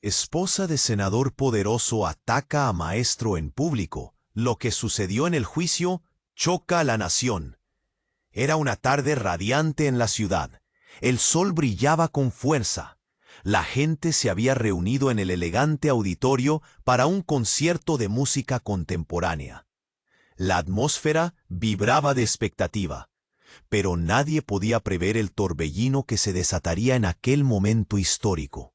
Esposa de senador poderoso ataca a maestro en público. Lo que sucedió en el juicio choca a la nación. Era una tarde radiante en la ciudad. El sol brillaba con fuerza. La gente se había reunido en el elegante auditorio para un concierto de música contemporánea. La atmósfera vibraba de expectativa, pero nadie podía prever el torbellino que se desataría en aquel momento histórico.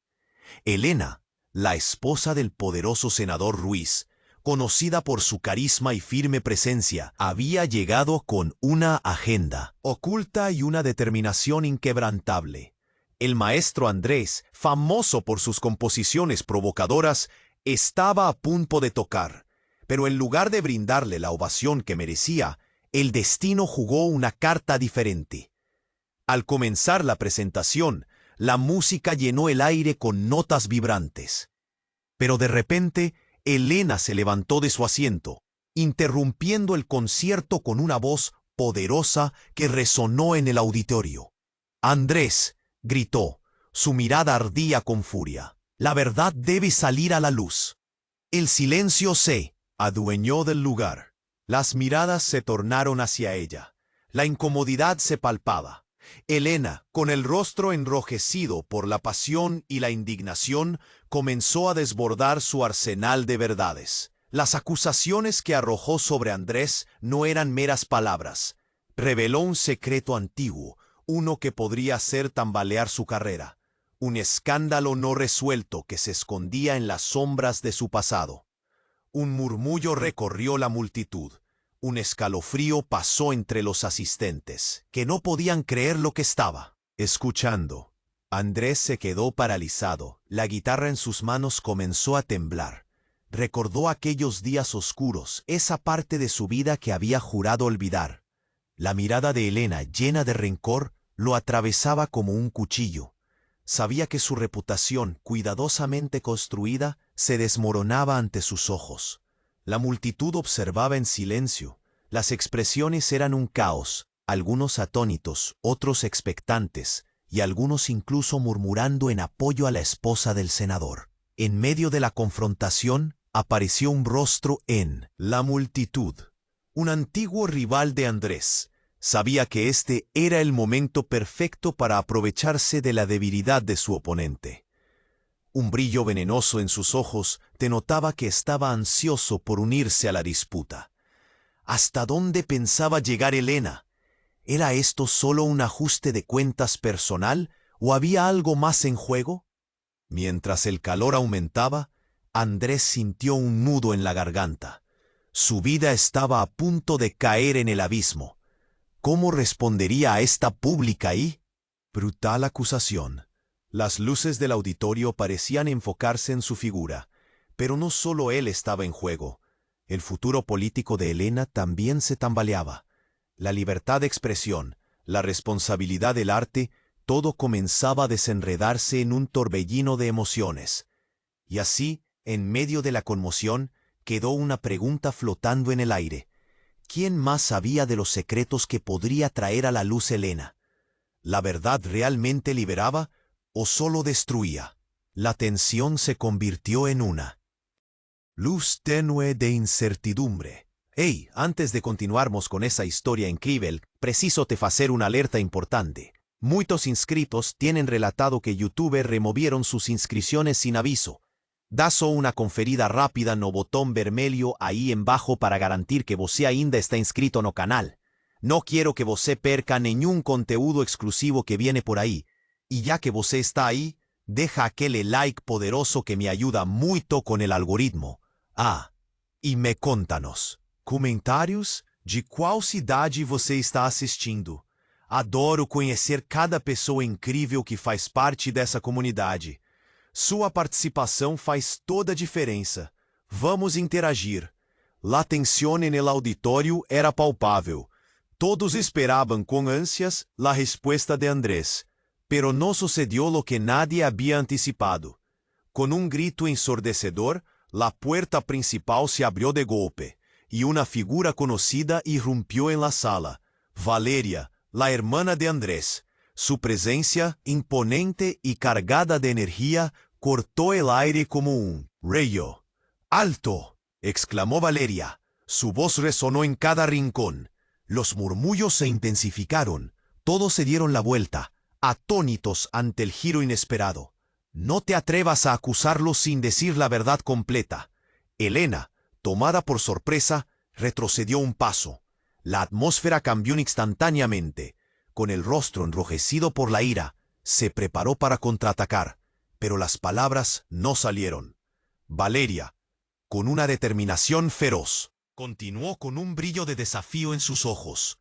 Elena, la esposa del poderoso senador Ruiz, conocida por su carisma y firme presencia, había llegado con una agenda oculta y una determinación inquebrantable. El maestro Andrés, famoso por sus composiciones provocadoras, estaba a punto de tocar, pero en lugar de brindarle la ovación que merecía, el destino jugó una carta diferente. Al comenzar la presentación, la música llenó el aire con notas vibrantes. Pero de repente, Elena se levantó de su asiento, interrumpiendo el concierto con una voz poderosa que resonó en el auditorio. «Andrés», gritó, su mirada ardía con furia, «la verdad debe salir a la luz». El silencio se adueñó del lugar. Las miradas se tornaron hacia ella. La incomodidad se palpaba. Elena, con el rostro enrojecido por la pasión y la indignación, comenzó a desbordar su arsenal de verdades. Las acusaciones que arrojó sobre Andrés no eran meras palabras. Reveló un secreto antiguo, uno que podría hacer tambalear su carrera. Un escándalo no resuelto que se escondía en las sombras de su pasado. Un murmullo recorrió la multitud. Un escalofrío pasó entre los asistentes, que no podían creer lo que estaba escuchando. Andrés se quedó paralizado. La guitarra en sus manos comenzó a temblar. Recordó aquellos días oscuros, esa parte de su vida que había jurado olvidar. La mirada de Elena, llena de rencor, lo atravesaba como un cuchillo. Sabía que su reputación, cuidadosamente construida, se desmoronaba ante sus ojos. La multitud observaba en silencio. Las expresiones eran un caos, algunos atónitos, otros expectantes, y algunos incluso murmurando en apoyo a la esposa del senador. En medio de la confrontación, apareció un rostro en la multitud. Un antiguo rival de Andrés. Sabía que este era el momento perfecto para aprovecharse de la debilidad de su oponente. Un brillo venenoso en sus ojos denotaba que estaba ansioso por unirse a la disputa. ¿Hasta dónde pensaba llegar Elena? ¿Era esto solo un ajuste de cuentas personal o había algo más en juego? Mientras el calor aumentaba, Andrés sintió un nudo en la garganta. Su vida estaba a punto de caer en el abismo. ¿Cómo respondería a esta pública y brutal acusación? Las luces del auditorio parecían enfocarse en su figura, pero no solo él estaba en juego. El futuro político de Elena también se tambaleaba. La libertad de expresión, la responsabilidad del arte, todo comenzaba a desenredarse en un torbellino de emociones. Y así, en medio de la conmoción, quedó una pregunta flotando en el aire. ¿Quién más sabía de los secretos que podría traer a la luz Elena? ¿La verdad realmente liberaba o solo destruía? La tensión se convirtió en una luz tenue de incertidumbre. Hey, antes de continuarmos con esa historia increíble, preciso te hacer una alerta importante. Muchos inscritos tienen relatado que YouTube removieron sus inscripciones sin aviso. Da só una conferida rápida no botón vermelho aí embaixo para garantir que você ainda está inscrito no canal. No quiero que você perca nenhum conteúdo exclusivo que viene por ahí. Y ya que você está ahí, deja aquele like poderoso que me ayuda muito con el algoritmo. Ah, e me conta-nos, comentários, de qual cidade você está assistindo. Adoro conhecer cada pessoa incrível que faz parte dessa comunidade. Sua participação faz toda a diferença. Vamos interagir. La tensión en el auditorio era palpável. Todos esperaban con ansias la respuesta de Andrés, pero no sucedió lo que nadie había anticipado. Con un grito ensordecedor, la puerta principal se abrió de golpe, y una figura conocida irrumpió en la sala. Valeria, la hermana de Andrés. Su presencia, imponente y cargada de energía, cortó el aire como un rayo. ¡Alto!, exclamó Valeria. Su voz resonó en cada rincón. Los murmullos se intensificaron. Todos se dieron la vuelta, atónitos ante el giro inesperado. No te atrevas a acusarlo sin decir la verdad completa. Elena, tomada por sorpresa, retrocedió un paso. La atmósfera cambió instantáneamente. Con el rostro enrojecido por la ira, se preparó para contraatacar, pero las palabras no salieron. Valeria, con una determinación feroz, continuó con un brillo de desafío en sus ojos.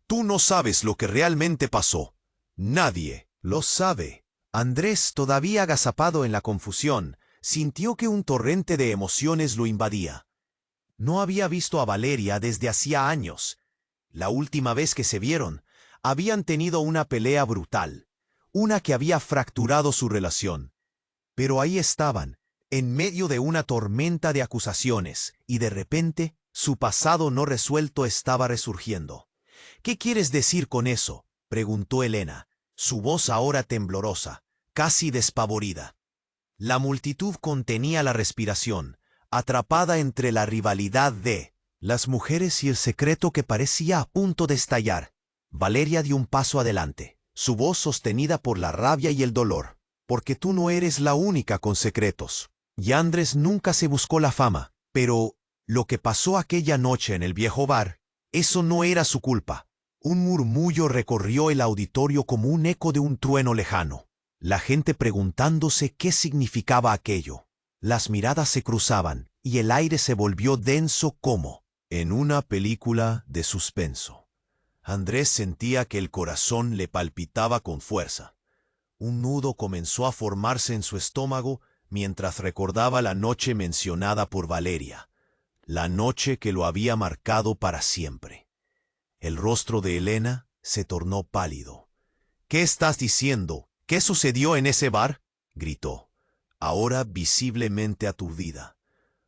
Tú no sabes lo que realmente pasó. Nadie lo sabe. Andrés, todavía agazapado en la confusión, sintió que un torrente de emociones lo invadía. No había visto a Valeria desde hacía años. La última vez que se vieron, habían tenido una pelea brutal, una que había fracturado su relación. Pero ahí estaban, en medio de una tormenta de acusaciones, y de repente, su pasado no resuelto estaba resurgiendo. ¿Qué quieres decir con eso?, preguntó Elena, su voz ahora temblorosa, casi despavorida. La multitud contenía la respiración, atrapada entre la rivalidad de las mujeres y el secreto que parecía a punto de estallar. Valeria dio un paso adelante, su voz sostenida por la rabia y el dolor. Porque tú no eres la única con secretos. Y Andrés nunca se buscó la fama, pero lo que pasó aquella noche en el viejo bar, eso no era su culpa. Un murmullo recorrió el auditorio como un eco de un trueno lejano. La gente preguntándose qué significaba aquello. Las miradas se cruzaban y el aire se volvió denso como en una película de suspenso. Andrés sentía que el corazón le palpitaba con fuerza. Un nudo comenzó a formarse en su estómago mientras recordaba la noche mencionada por Valeria, la noche que lo había marcado para siempre. El rostro de Elena se tornó pálido. ¿Qué estás diciendo? ¿Qué sucedió en ese bar?, gritó, ahora visiblemente aturdida.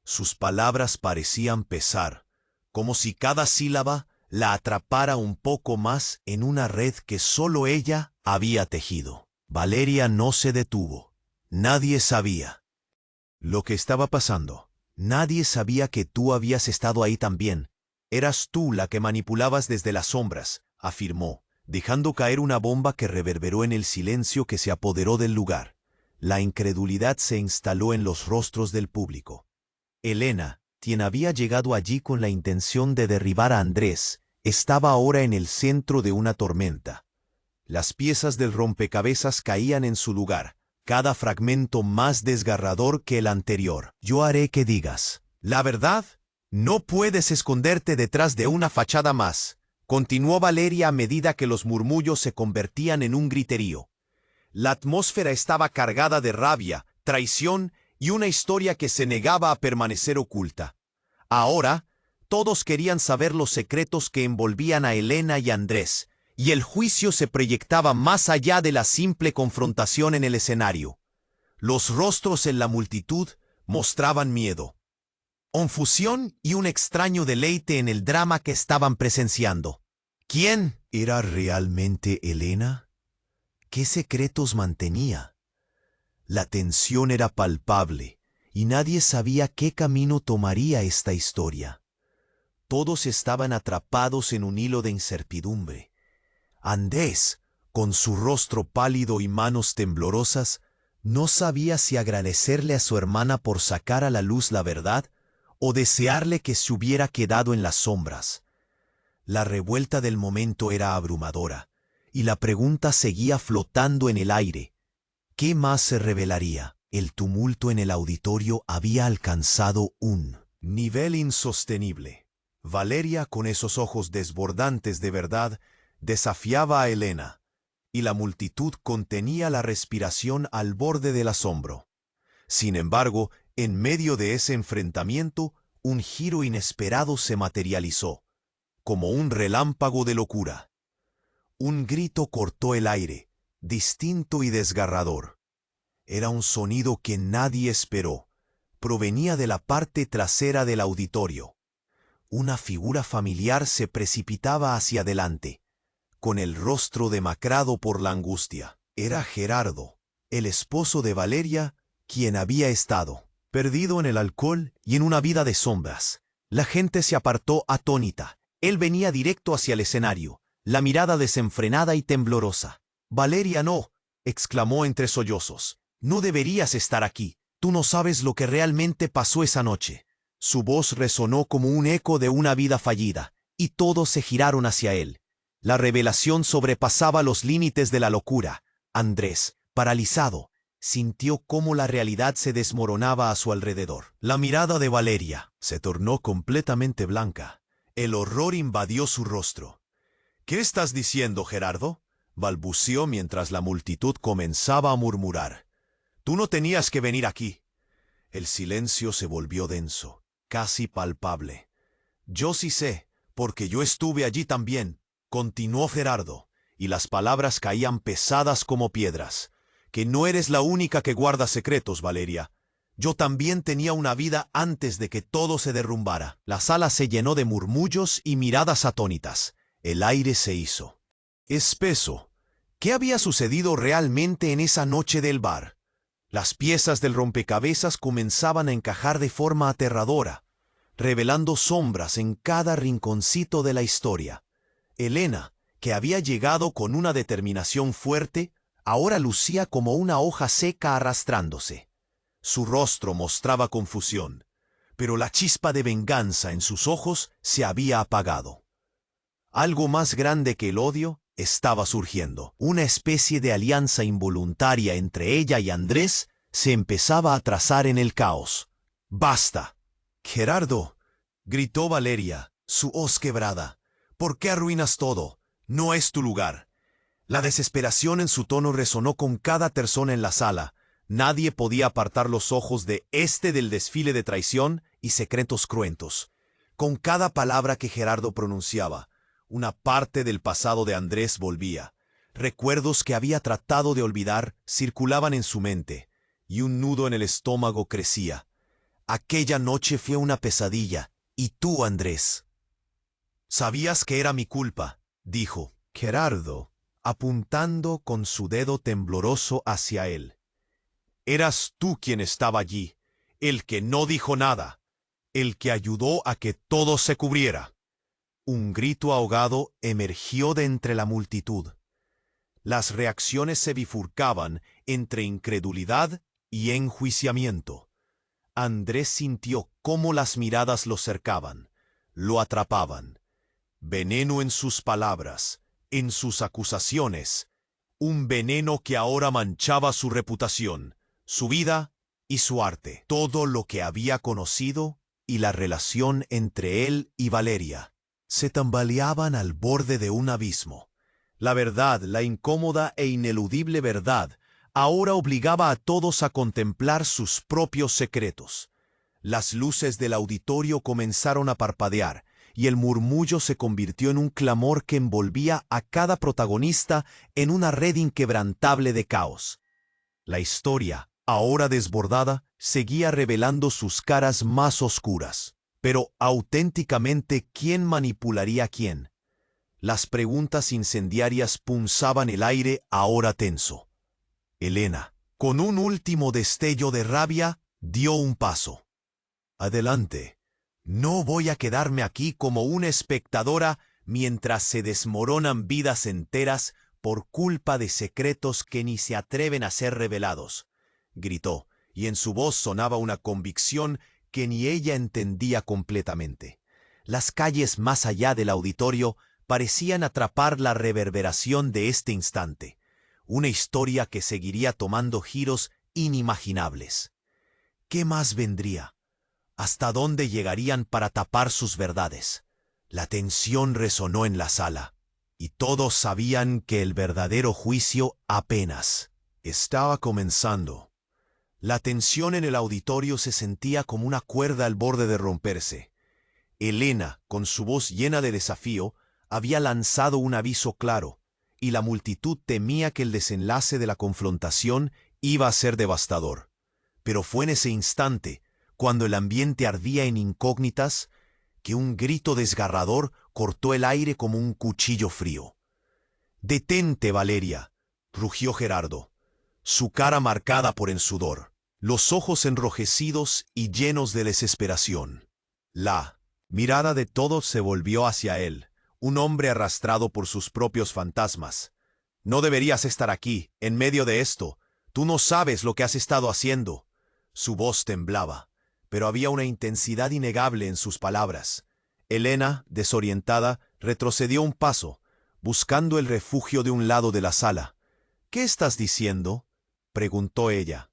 Sus palabras parecían pesar, como si cada sílaba la atrapara un poco más en una red que solo ella había tejido. Valeria no se detuvo. Nadie sabía lo que estaba pasando. Nadie sabía que tú habías estado ahí también. Eras tú la que manipulabas desde las sombras, afirmó, dejando caer una bomba que reverberó en el silencio que se apoderó del lugar. La incredulidad se instaló en los rostros del público. Elena, quien había llegado allí con la intención de derribar a Andrés, estaba ahora en el centro de una tormenta. Las piezas del rompecabezas caían en su lugar, cada fragmento más desgarrador que el anterior. Yo haré que digas la verdad. No puedes esconderte detrás de una fachada más, continuó Valeria a medida que los murmullos se convertían en un griterío. La atmósfera estaba cargada de rabia, traición y una historia que se negaba a permanecer oculta. Ahora, todos querían saber los secretos que envolvían a Elena y Andrés, y el juicio se proyectaba más allá de la simple confrontación en el escenario. Los rostros en la multitud mostraban miedo, confusión y un extraño deleite en el drama que estaban presenciando. ¿Quién era realmente Elena? ¿Qué secretos mantenía? La tensión era palpable, y nadie sabía qué camino tomaría esta historia. Todos estaban atrapados en un hilo de incertidumbre. Andrés, con su rostro pálido y manos temblorosas, no sabía si agradecerle a su hermana por sacar a la luz la verdad o desearle que se hubiera quedado en las sombras. La revuelta del momento era abrumadora, y la pregunta seguía flotando en el aire. ¿Qué más se revelaría? El tumulto en el auditorio había alcanzado un nivel insostenible. Valeria, con esos ojos desbordantes de verdad, desafiaba a Elena, y la multitud contenía la respiración al borde del asombro. Sin embargo, en medio de ese enfrentamiento, un giro inesperado se materializó, como un relámpago de locura. Un grito cortó el aire, distinto y desgarrador. Era un sonido que nadie esperó. Provenía de la parte trasera del auditorio. Una figura familiar se precipitaba hacia adelante, con el rostro demacrado por la angustia. Era Gerardo, el esposo de Valeria, quien había estado, perdido en el alcohol y en una vida de sombras. La gente se apartó atónita. Él venía directo hacia el escenario, la mirada desenfrenada y temblorosa. «Valeria, no», exclamó entre sollozos. «No deberías estar aquí. Tú no sabes lo que realmente pasó esa noche». Su voz resonó como un eco de una vida fallida, y todos se giraron hacia él. La revelación sobrepasaba los límites de la locura. Andrés, paralizado, sintió cómo la realidad se desmoronaba a su alrededor. La mirada de Valeria se tornó completamente blanca. El horror invadió su rostro. «¿Qué estás diciendo, Gerardo?», balbuceó mientras la multitud comenzaba a murmurar. «Tú no tenías que venir aquí». El silencio se volvió denso, casi palpable. «Yo sí sé, porque yo estuve allí también», continuó Gerardo, y las palabras caían pesadas como piedras. «Que no eres la única que guarda secretos, Valeria. Yo también tenía una vida antes de que todo se derrumbara». La sala se llenó de murmullos y miradas atónitas. El aire se hizo espeso. ¿Qué había sucedido realmente en esa noche del bar? Las piezas del rompecabezas comenzaban a encajar de forma aterradora, revelando sombras en cada rinconcito de la historia. Elena, que había llegado con una determinación fuerte, ahora lucía como una hoja seca arrastrándose. Su rostro mostraba confusión, pero la chispa de venganza en sus ojos se había apagado. Algo más grande que el odio estaba surgiendo. Una especie de alianza involuntaria entre ella y Andrés se empezaba a trazar en el caos. «¡Basta!». «Gerardo», gritó Valeria, su hoz quebrada. «¿Por qué arruinas todo? No es tu lugar». La desesperación en su tono resonó con cada persona en la sala. Nadie podía apartar los ojos de este del desfile de traición y secretos cruentos. Con cada palabra que Gerardo pronunciaba, una parte del pasado de Andrés volvía. Recuerdos que había tratado de olvidar circulaban en su mente, y un nudo en el estómago crecía. Aquella noche fue una pesadilla, y tú, Andrés. «Sabías que era mi culpa», dijo Gerardo, apuntando con su dedo tembloroso hacia él. «Eras tú quien estaba allí, el que no dijo nada, el que ayudó a que todo se cubriera». Un grito ahogado emergió de entre la multitud. Las reacciones se bifurcaban entre incredulidad y enjuiciamiento. Andrés sintió cómo las miradas lo cercaban, lo atrapaban. Veneno en sus palabras, en sus acusaciones, un veneno que ahora manchaba su reputación, su vida y su arte, todo lo que había conocido y la relación entre él y Valeria. Se tambaleaban al borde de un abismo. La verdad, la incómoda e ineludible verdad, ahora obligaba a todos a contemplar sus propios secretos. Las luces del auditorio comenzaron a parpadear, y el murmullo se convirtió en un clamor que envolvía a cada protagonista en una red inquebrantable de caos. La historia, ahora desbordada, seguía revelando sus caras más oscuras. Pero, auténticamente, ¿quién manipularía a quién? Las preguntas incendiarias punzaban el aire ahora tenso. Elena, con un último destello de rabia, dio un paso. «Adelante. No voy a quedarme aquí como una espectadora mientras se desmoronan vidas enteras por culpa de secretos que ni se atreven a ser revelados», gritó, y en su voz sonaba una convicción que ni ella entendía completamente. Las calles más allá del auditorio parecían atrapar la reverberación de este instante, una historia que seguiría tomando giros inimaginables. ¿Qué más vendría? ¿Hasta dónde llegarían para tapar sus verdades? La tensión resonó en la sala, y todos sabían que el verdadero juicio apenas estaba comenzando. La tensión en el auditorio se sentía como una cuerda al borde de romperse. Elena, con su voz llena de desafío, había lanzado un aviso claro, y la multitud temía que el desenlace de la confrontación iba a ser devastador. Pero fue en ese instante, cuando el ambiente ardía en incógnitas, que un grito desgarrador cortó el aire como un cuchillo frío. «¡Detente, Valeria!», rugió Gerardo, su cara marcada por el sudor. los ojos enrojecidos y llenos de desesperación. La mirada de todos se volvió hacia él, un hombre arrastrado por sus propios fantasmas. No deberías estar aquí, en medio de esto. Tú no sabes lo que has estado haciendo. Su voz temblaba, pero había una intensidad innegable en sus palabras. Elena, desorientada, retrocedió un paso, buscando el refugio de un lado de la sala. «¿Qué estás diciendo?», preguntó ella.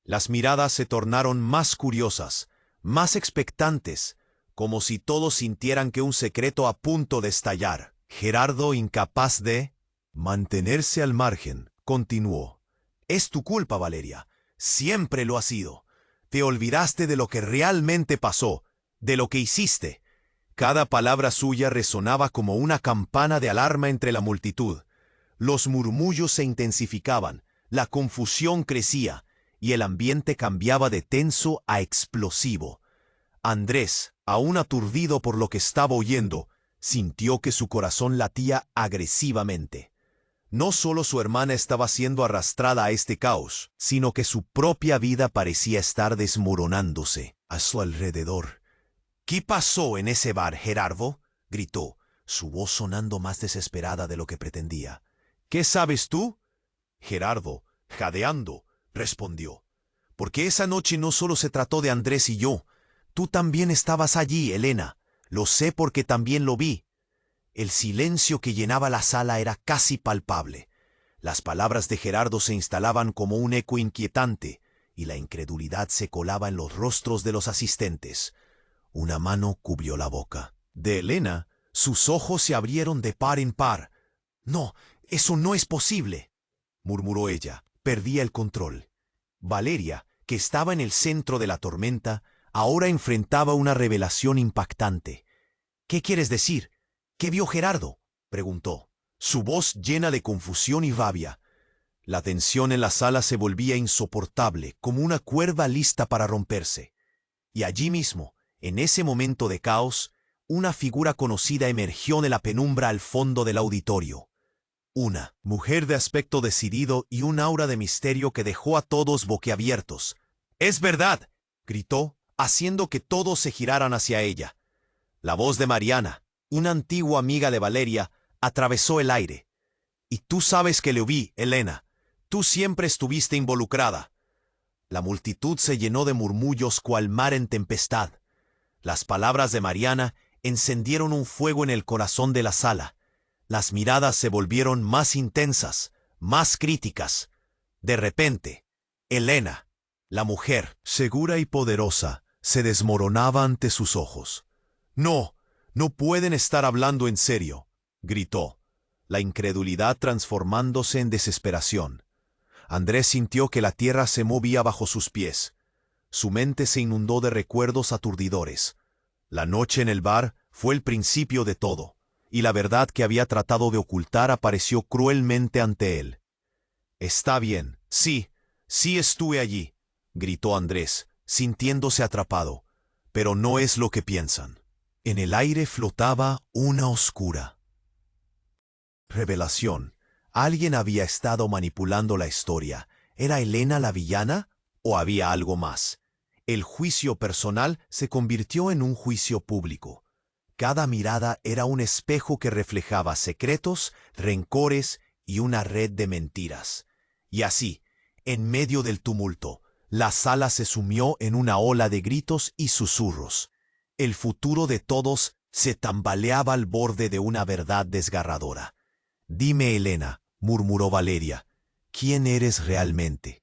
Las miradas se tornaron más curiosas, más expectantes, como si todos sintieran que un secreto a punto de estallar. Gerardo, incapaz de mantenerse al margen, continuó. «Es tu culpa, Valeria. Siempre lo ha sido. Te olvidaste de lo que realmente pasó, de lo que hiciste». Cada palabra suya resonaba como una campana de alarma entre la multitud. Los murmullos se intensificaban, la confusión crecía, y el ambiente cambiaba de tenso a explosivo. Andrés, aún aturdido por lo que estaba oyendo, sintió que su corazón latía agresivamente. No solo su hermana estaba siendo arrastrada a este caos, sino que su propia vida parecía estar desmoronándose a su alrededor. «¿Qué pasó en ese bar, Gerardo?», gritó, su voz sonando más desesperada de lo que pretendía. «¿Qué sabes tú?». Gerardo, jadeando, respondió. «Porque esa noche no solo se trató de Andrés y yo. Tú también estabas allí, Elena. Lo sé porque también lo vi». El silencio que llenaba la sala era casi palpable. Las palabras de Gerardo se instalaban como un eco inquietante, y la incredulidad se colaba en los rostros de los asistentes. Una mano cubrió la boca de Elena. Sus ojos se abrieron de par en par. «No, eso no es posible», murmuró ella. Perdía el control. Valeria, que estaba en el centro de la tormenta, ahora enfrentaba una revelación impactante. «¿Qué quieres decir? ¿Qué vio Gerardo?», preguntó, su voz llena de confusión y rabia. La tensión en la sala se volvía insoportable, como una cuerda lista para romperse. Y allí mismo, en ese momento de caos, una figura conocida emergió de la penumbra al fondo del auditorio. Una mujer de aspecto decidido y un aura de misterio que dejó a todos boquiabiertos. «¡Es verdad!», gritó, haciendo que todos se giraran hacia ella. La voz de Mariana, una antigua amiga de Valeria, atravesó el aire. «Y tú sabes que lo vi, Elena. Tú siempre estuviste involucrada». La multitud se llenó de murmullos cual mar en tempestad. Las palabras de Mariana encendieron un fuego en el corazón de la sala. Las miradas se volvieron más intensas, más críticas. De repente, Elena, la mujer, segura y poderosa, se desmoronaba ante sus ojos. «No, no pueden estar hablando en serio», gritó, la incredulidad transformándose en desesperación. Andrés sintió que la tierra se movía bajo sus pies. Su mente se inundó de recuerdos aturdidores. La noche en el bar fue el principio de todo, y la verdad que había tratado de ocultar apareció cruelmente ante él. «Está bien, sí estuve allí», gritó Andrés, sintiéndose atrapado, «pero no es lo que piensan». En el aire flotaba una oscura revelación. Alguien había estado manipulando la historia. ¿Era Elena la villana o había algo más? El juicio personal se convirtió en un juicio público. Cada mirada era un espejo que reflejaba secretos, rencores y una red de mentiras. Y así, en medio del tumulto, la sala se sumió en una ola de gritos y susurros. El futuro de todos se tambaleaba al borde de una verdad desgarradora. «Dime, Elena», murmuró Valeria, «¿quién eres realmente?».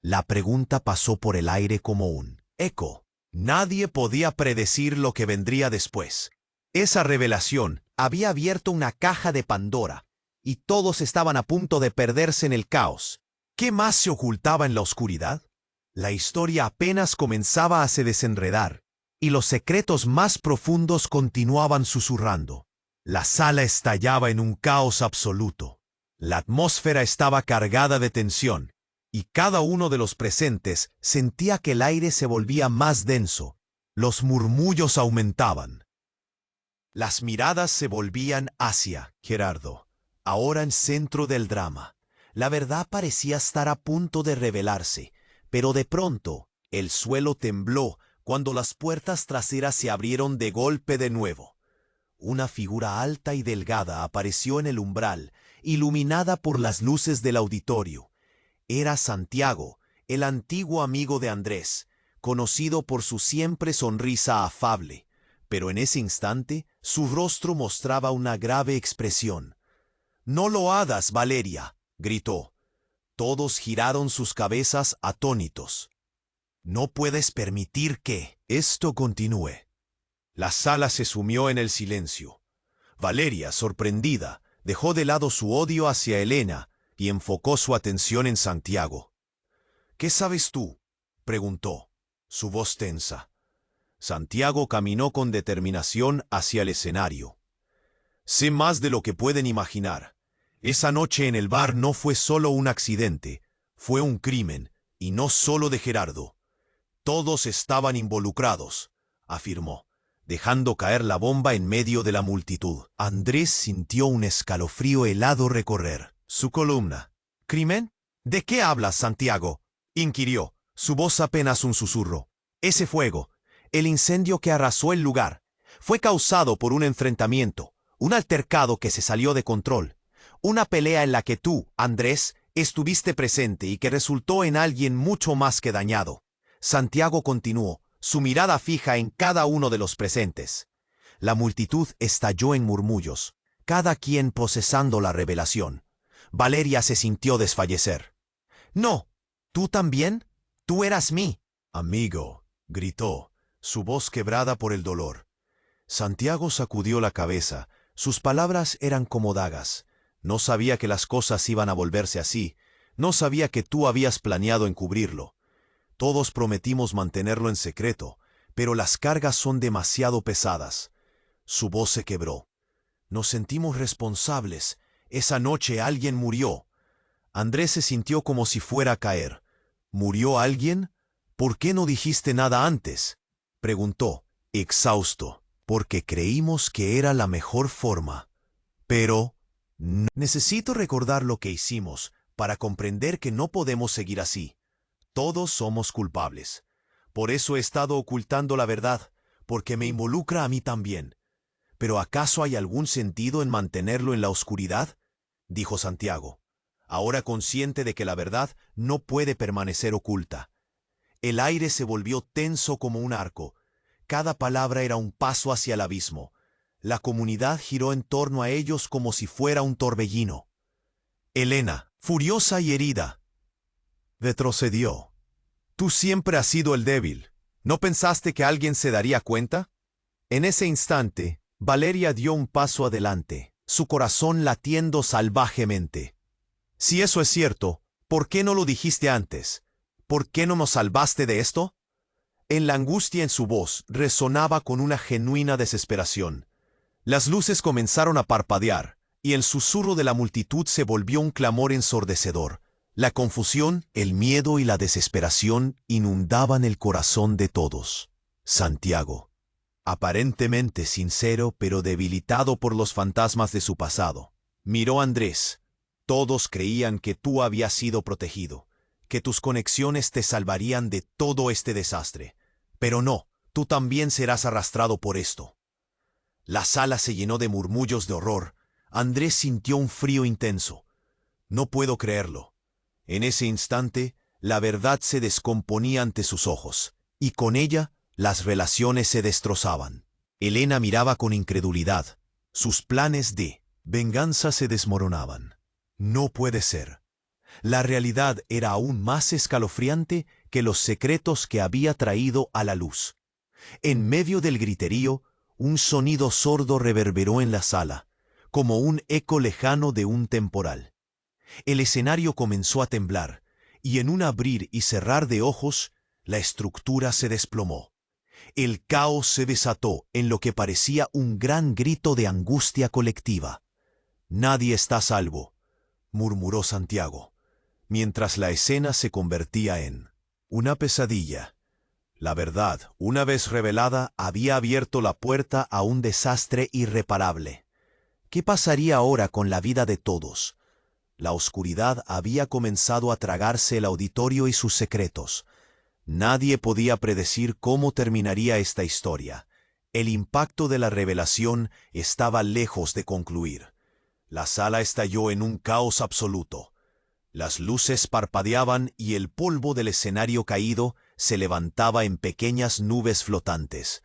La pregunta pasó por el aire como un eco. Nadie podía predecir lo que vendría después. Esa revelación había abierto una caja de Pandora, y todos estaban a punto de perderse en el caos. ¿Qué más se ocultaba en la oscuridad? La historia apenas comenzaba a se desenredar, y los secretos más profundos continuaban susurrando. La sala estallaba en un caos absoluto. La atmósfera estaba cargada de tensión, y cada uno de los presentes sentía que el aire se volvía más denso. Los murmullos aumentaban. Las miradas se volvían hacia Gerardo, ahora en centro del drama. La verdad parecía estar a punto de revelarse, Pero de pronto, el suelo tembló cuando las puertas traseras se abrieron de golpe de nuevo. Una figura alta y delgada apareció en el umbral, iluminada por las luces del auditorio. Era Santiago, el antiguo amigo de Andrés, conocido por su siempre sonrisa afable, pero en ese instante su rostro mostraba una grave expresión. «¡No lo hagas, Valeria!», gritó. Todos giraron sus cabezas atónitos. «No puedes permitir que esto continúe». La sala se sumió en el silencio. Valeria, sorprendida, dejó de lado su odio hacia Elena y enfocó su atención en Santiago. «¿Qué sabes tú?», preguntó, su voz tensa. Santiago caminó con determinación hacia el escenario. «Sé más de lo que pueden imaginar. Esa noche en el bar no fue solo un accidente, fue un crimen, y no solo de Gerardo. Todos estaban involucrados», afirmó, dejando caer la bomba en medio de la multitud. Andrés sintió un escalofrío helado recorrer su columna. «¿Crimen? ¿De qué hablas, Santiago?», inquirió, su voz apenas un susurro. «Ese fuego, el incendio que arrasó el lugar, fue causado por un enfrentamiento, un altercado que se salió de control, una pelea en la que tú, Andrés, estuviste presente y que resultó en alguien mucho más que dañado». Santiago continuó, su mirada fija en cada uno de los presentes. La multitud estalló en murmullos, cada quien procesando la revelación. Valeria se sintió desfallecer. «No, ¿tú también? Tú eras mí». «Amigo», gritó, su voz quebrada por el dolor. Santiago sacudió la cabeza, sus palabras eran como dagas. No sabía que las cosas iban a volverse así, no sabía que tú habías planeado encubrirlo. Todos prometimos mantenerlo en secreto, pero las cargas son demasiado pesadas. Su voz se quebró. «Nos sentimos responsables. Esa noche alguien murió». Andrés se sintió como si fuera a caer. «¿Murió alguien? ¿Por qué no dijiste nada antes?», preguntó, exhausto. «Porque creímos que era la mejor forma. Pero no. Necesito recordar lo que hicimos para comprender que no podemos seguir así. Todos somos culpables. Por eso he estado ocultando la verdad, porque me involucra a mí también. ¿Pero acaso hay algún sentido en mantenerlo en la oscuridad?», dijo Santiago, ahora consciente de que la verdad no puede permanecer oculta. El aire se volvió tenso como un arco. Cada palabra era un paso hacia el abismo. La comunidad giró en torno a ellos como si fuera un torbellino. Elena, furiosa y herida, retrocedió. «Tú siempre has sido el débil. ¿No pensaste que alguien se daría cuenta?». En ese instante, Valeria dio un paso adelante, su corazón latiendo salvajemente. «Si eso es cierto, ¿por qué no lo dijiste antes? ¿Por qué no nos salvaste de esto?». En la angustia en su voz resonaba con una genuina desesperación. Las luces comenzaron a parpadear, y el susurro de la multitud se volvió un clamor ensordecedor. La confusión, el miedo y la desesperación inundaban el corazón de todos. Santiago, aparentemente sincero pero debilitado por los fantasmas de su pasado, miró a Andrés. Todos creían que tú habías sido protegido, que tus conexiones te salvarían de todo este desastre. Pero no, tú también serás arrastrado por esto. La sala se llenó de murmullos de horror. Andrés sintió un frío intenso. «No puedo creerlo». En ese instante, la verdad se descomponía ante sus ojos, y con ella las relaciones se destrozaban. Elena miraba con incredulidad. Sus planes de venganza se desmoronaban. No puede ser. La realidad era aún más escalofriante que los secretos que había traído a la luz. En medio del griterío, un sonido sordo reverberó en la sala, como un eco lejano de un temporal. El escenario comenzó a temblar, y en un abrir y cerrar de ojos, la estructura se desplomó. El caos se desató en lo que parecía un gran grito de angustia colectiva. «Nadie está a salvo», murmuró Santiago, mientras la escena se convertía en una pesadilla. La verdad, una vez revelada, había abierto la puerta a un desastre irreparable. ¿Qué pasaría ahora con la vida de todos? La oscuridad había comenzado a tragarse el auditorio y sus secretos. Nadie podía predecir cómo terminaría esta historia. El impacto de la revelación estaba lejos de concluir. La sala estalló en un caos absoluto. Las luces parpadeaban y el polvo del escenario caído se levantaba en pequeñas nubes flotantes.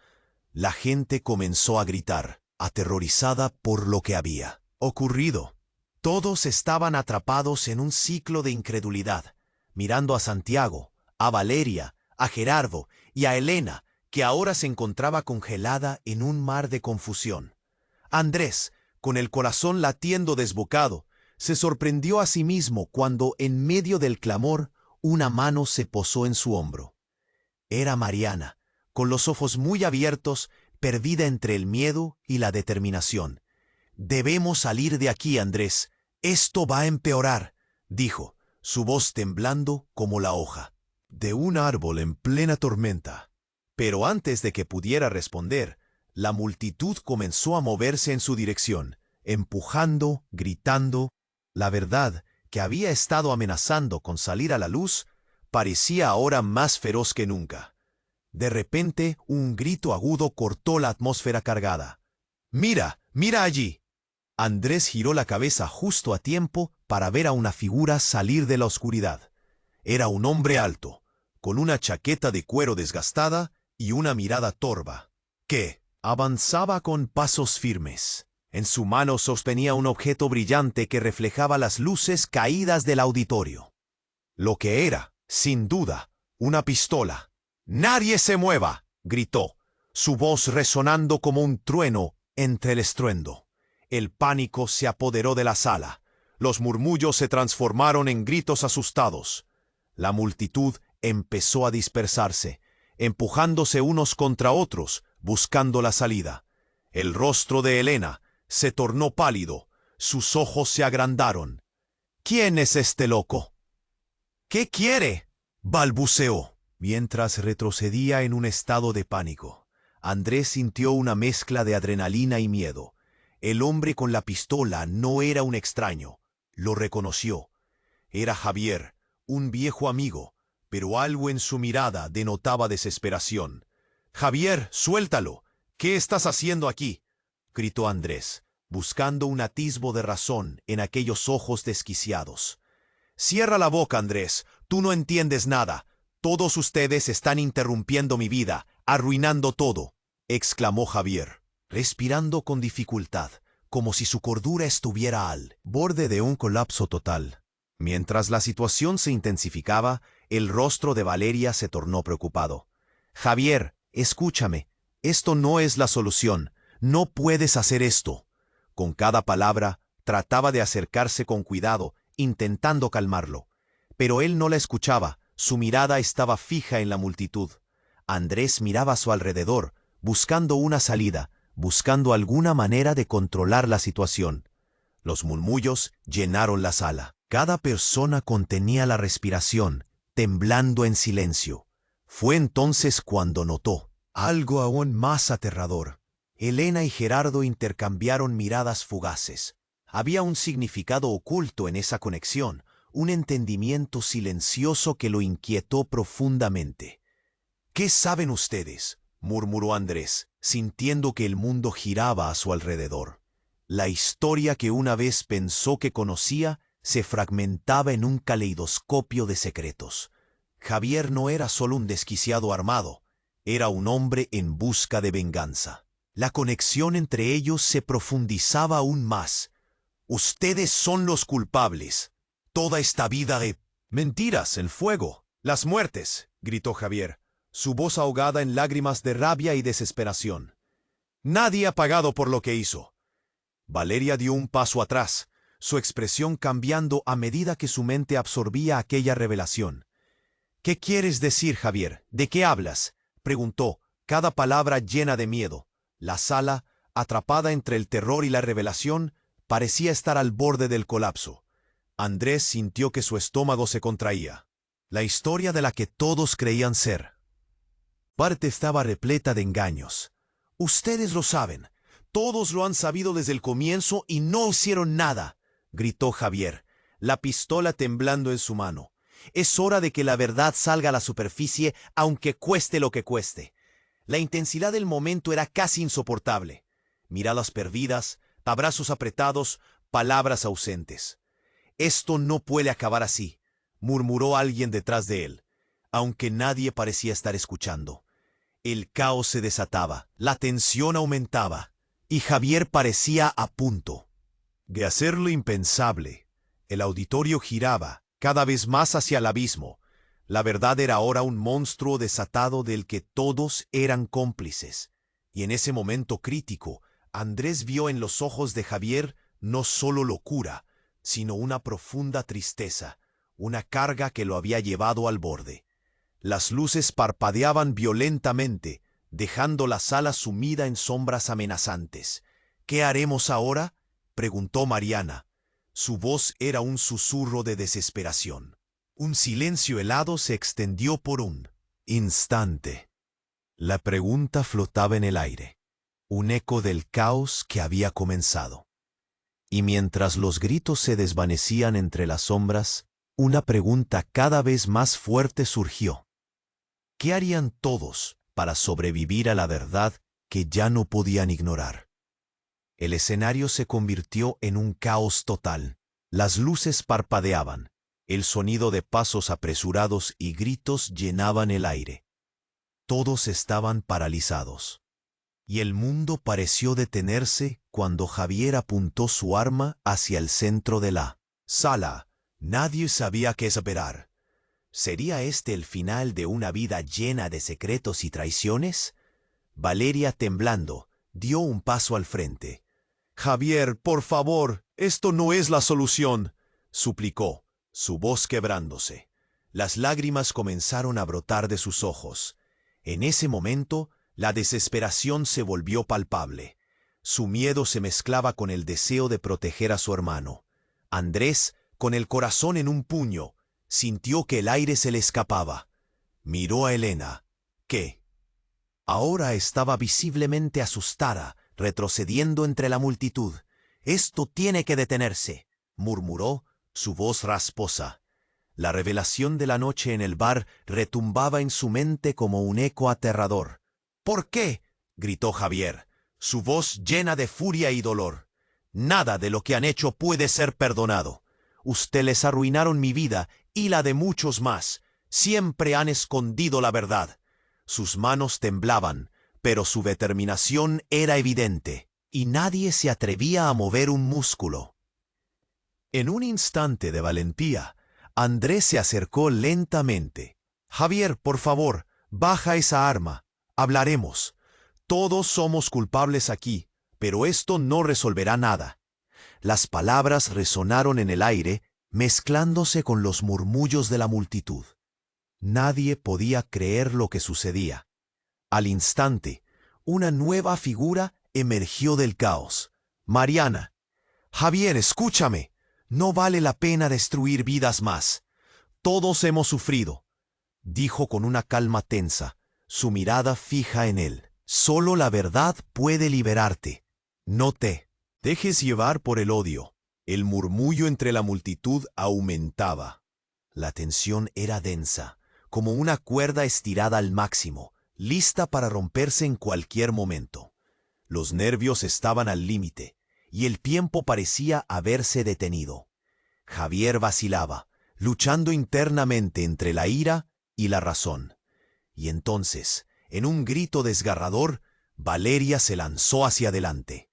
La gente comenzó a gritar, aterrorizada por lo que había ocurrido. Todos estaban atrapados en un ciclo de incredulidad, mirando a Santiago, a Valeria, a Gerardo y a Elena, que ahora se encontraba congelada en un mar de confusión. Andrés, con el corazón latiendo desbocado, se sorprendió a sí mismo cuando, en medio del clamor, una mano se posó en su hombro. Era Mariana, con los ojos muy abiertos, perdida entre el miedo y la determinación. «Debemos salir de aquí, Andrés. Esto va a empeorar», dijo, su voz temblando como la hoja de un árbol en plena tormenta. Pero antes de que pudiera responder, la multitud comenzó a moverse en su dirección, empujando, gritando. La verdad, que había estado amenazando con salir a la luz, parecía ahora más feroz que nunca. De repente, un grito agudo cortó la atmósfera cargada. «¡Mira! ¡Mira allí!». Andrés giró la cabeza justo a tiempo para ver a una figura salir de la oscuridad. Era un hombre alto, con una chaqueta de cuero desgastada y una mirada torva, que avanzaba con pasos firmes. En su mano sostenía un objeto brillante que reflejaba las luces caídas del auditorio. Lo que era, sin duda, una pistola. «¡Nadie se mueva!», gritó, su voz resonando como un trueno entre el estruendo. El pánico se apoderó de la sala. Los murmullos se transformaron en gritos asustados. La multitud empezó a dispersarse, empujándose unos contra otros, buscando la salida. El rostro de Elena se tornó pálido, sus ojos se agrandaron. «¿Quién es este loco? ¿Qué quiere?», balbuceó, mientras retrocedía en un estado de pánico. Andrés sintió una mezcla de adrenalina y miedo. El hombre con la pistola no era un extraño, lo reconoció. Era Javier, un viejo amigo, pero algo en su mirada denotaba desesperación. «Javier, suéltalo. ¿Qué estás haciendo aquí?», gritó Andrés, buscando un atisbo de razón en aquellos ojos desquiciados. «Cierra la boca, Andrés. Tú no entiendes nada. Todos ustedes están interrumpiendo mi vida, arruinando todo», exclamó Javier, respirando con dificultad, como si su cordura estuviera al borde de un colapso total. Mientras la situación se intensificaba, el rostro de Valeria se tornó preocupado. «Javier, escúchame. Esto no es la solución. No puedes hacer esto». Con cada palabra, trataba de acercarse con cuidado, intentando calmarlo. Pero él no la escuchaba, su mirada estaba fija en la multitud. Andrés miraba a su alrededor, buscando una salida, buscando alguna manera de controlar la situación. Los murmullos llenaron la sala. Cada persona contenía la respiración, temblando en silencio. Fue entonces cuando notó algo aún más aterrador. Elena y Gerardo intercambiaron miradas fugaces. Había un significado oculto en esa conexión, un entendimiento silencioso que lo inquietó profundamente. «¿Qué saben ustedes?», murmuró Andrés, sintiendo que el mundo giraba a su alrededor. La historia que una vez pensó que conocía se fragmentaba en un caleidoscopio de secretos. Javier no era solo un desquiciado armado, era un hombre en busca de venganza. La conexión entre ellos se profundizaba aún más. «Ustedes son los culpables. Toda esta vida de mentiras, el fuego, las muertes», gritó Javier, su voz ahogada en lágrimas de rabia y desesperación. «Nadie ha pagado por lo que hizo». Valeria dio un paso atrás, su expresión cambiando a medida que su mente absorbía aquella revelación. «¿Qué quieres decir, Javier? ¿De qué hablas?», preguntó, cada palabra llena de miedo. La sala, atrapada entre el terror y la revelación, parecía estar al borde del colapso. Andrés sintió que su estómago se contraía. La historia de la que todos creían ser parte estaba repleta de engaños. «Ustedes lo saben. Todos lo han sabido desde el comienzo y no hicieron nada», gritó Javier, la pistola temblando en su mano. Es hora de que la verdad salga a la superficie, aunque cueste lo que cueste. La intensidad del momento era casi insoportable. Miradas perdidas, abrazos apretados, palabras ausentes. «Esto no puede acabar así», murmuró alguien detrás de él, aunque nadie parecía estar escuchando. El caos se desataba, la tensión aumentaba, y Javier parecía a punto de hacer lo impensable. El auditorio giraba, cada vez más hacia el abismo. La verdad era ahora un monstruo desatado del que todos eran cómplices. Y en ese momento crítico, Andrés vio en los ojos de Javier no solo locura, sino una profunda tristeza, una carga que lo había llevado al borde. Las luces parpadeaban violentamente, dejando la sala sumida en sombras amenazantes. «¿Qué haremos ahora?», preguntó Mariana. Su voz era un susurro de desesperación. Un silencio helado se extendió por un instante. La pregunta flotaba en el aire, un eco del caos que había comenzado. Y mientras los gritos se desvanecían entre las sombras, una pregunta cada vez más fuerte surgió. ¿Qué harían todos para sobrevivir a la verdad que ya no podían ignorar? El escenario se convirtió en un caos total. Las luces parpadeaban, el sonido de pasos apresurados y gritos llenaban el aire. Todos estaban paralizados. Y el mundo pareció detenerse cuando Javier apuntó su arma hacia el centro de la sala. Nadie sabía qué esperar. ¿Sería este el final de una vida llena de secretos y traiciones? Valeria, temblando, dio un paso al frente. «Javier, por favor, esto no es la solución», suplicó, su voz quebrándose. Las lágrimas comenzaron a brotar de sus ojos. En ese momento, la desesperación se volvió palpable. Su miedo se mezclaba con el deseo de proteger a su hermano. Andrés, con el corazón en un puño, sintió que el aire se le escapaba. Miró a Elena, que ahora estaba visiblemente asustada, retrocediendo entre la multitud. «Esto tiene que detenerse», murmuró, su voz rasposa. La revelación de la noche en el bar retumbaba en su mente como un eco aterrador. «¿Por qué?», gritó Javier, su voz llena de furia y dolor. «Nada de lo que han hecho puede ser perdonado. Ustedes arruinaron mi vida y la de muchos más. Siempre han escondido la verdad». Sus manos temblaban, pero su determinación era evidente, y nadie se atrevía a mover un músculo. En un instante de valentía, Andrés se acercó lentamente. «Javier, por favor, baja esa arma. Hablaremos. Todos somos culpables aquí, pero esto no resolverá nada». Las palabras resonaron en el aire, mezclándose con los murmullos de la multitud. Nadie podía creer lo que sucedía. Al instante, una nueva figura emergió del caos. «Mariana». «Javier, escúchame. No vale la pena destruir vidas más. Todos hemos sufrido», dijo con una calma tensa, su mirada fija en él. «Solo la verdad puede liberarte. No te dejes llevar por el odio». El murmullo entre la multitud aumentaba. La tensión era densa, como una cuerda estirada al máximo, lista para romperse en cualquier momento. Los nervios estaban al límite, y el tiempo parecía haberse detenido. Javier vacilaba, luchando internamente entre la ira y la razón. Y entonces, en un grito desgarrador, Valeria se lanzó hacia adelante.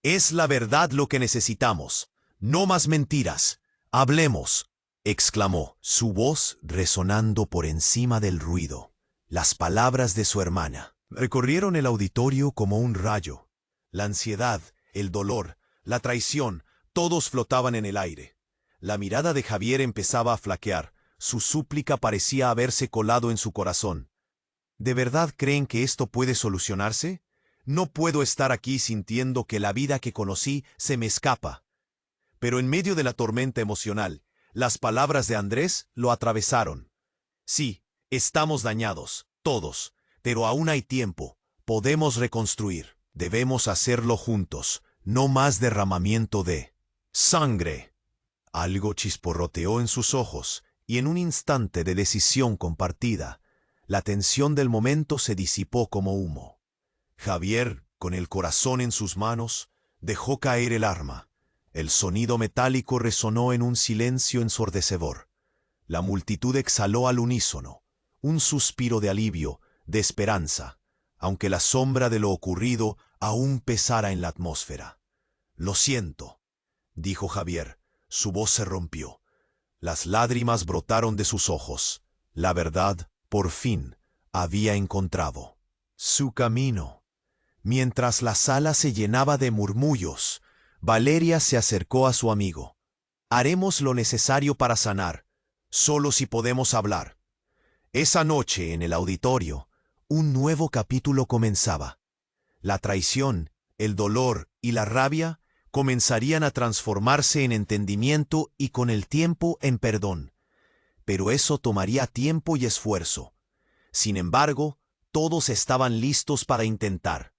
«Es la verdad lo que necesitamos. No más mentiras. Hablemos», exclamó, su voz resonando por encima del ruido. Las palabras de su hermana recorrieron el auditorio como un rayo. La ansiedad, el dolor, la traición, todos flotaban en el aire. La mirada de Javier empezaba a flaquear. Su súplica parecía haberse colado en su corazón. ¿De verdad creen que esto puede solucionarse? No puedo estar aquí sintiendo que la vida que conocí se me escapa. Pero en medio de la tormenta emocional, las palabras de Andrés lo atravesaron. «Sí, estamos dañados, todos, pero aún hay tiempo. Podemos reconstruir. Debemos hacerlo juntos. No más derramamiento de sangre». Algo chisporroteó en sus ojos, y en un instante de decisión compartida, la tensión del momento se disipó como humo. Javier, con el corazón en sus manos, dejó caer el arma. El sonido metálico resonó en un silencio ensordecedor. La multitud exhaló al unísono, un suspiro de alivio, de esperanza, aunque la sombra de lo ocurrido aún pesara en la atmósfera. «Lo siento», dijo Javier. Su voz se rompió. Las lágrimas brotaron de sus ojos. La verdad, por fin, había encontrado su camino. Mientras la sala se llenaba de murmullos, Valeria se acercó a su amigo. «Haremos lo necesario para sanar, solo si podemos hablar». Esa noche, en el auditorio, un nuevo capítulo comenzaba. La traición, el dolor y la rabia comenzarían a transformarse en entendimiento y con el tiempo en perdón. Pero eso tomaría tiempo y esfuerzo. Sin embargo, todos estaban listos para intentar.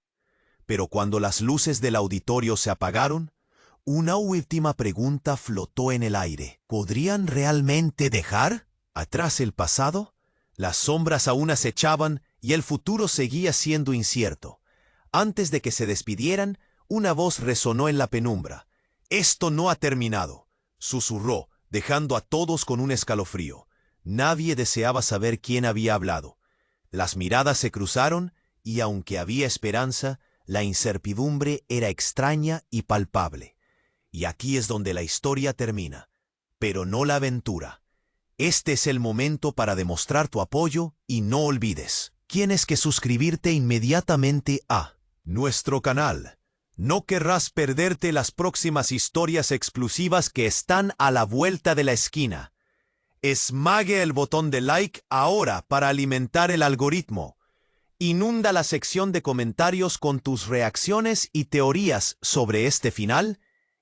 Pero cuando las luces del auditorio se apagaron, una última pregunta flotó en el aire. ¿Podrían realmente dejar atrás el pasado? Las sombras aún acechaban y el futuro seguía siendo incierto. Antes de que se despidieran, una voz resonó en la penumbra. «Esto no ha terminado», susurró, dejando a todos con un escalofrío. Nadie deseaba saber quién había hablado. Las miradas se cruzaron y, aunque había esperanza, la incertidumbre era extraña y palpable. Y aquí es donde la historia termina, pero no la aventura. Este es el momento para demostrar tu apoyo y no olvides, tienes que suscribirte inmediatamente a nuestro canal. No querrás perderte las próximas historias exclusivas que están a la vuelta de la esquina. Esmague el botón de like ahora para alimentar el algoritmo. Inunda la sección de comentarios con tus reacciones y teorías sobre este final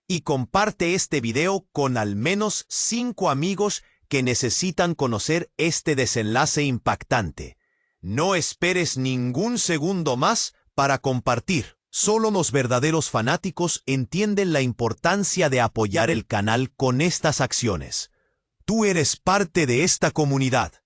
y comparte este video con al menos 5 amigos que necesitan conocer este desenlace impactante. No esperes ningún segundo más para compartir. Solo los verdaderos fanáticos entienden la importancia de apoyar el canal con estas acciones. Tú eres parte de esta comunidad.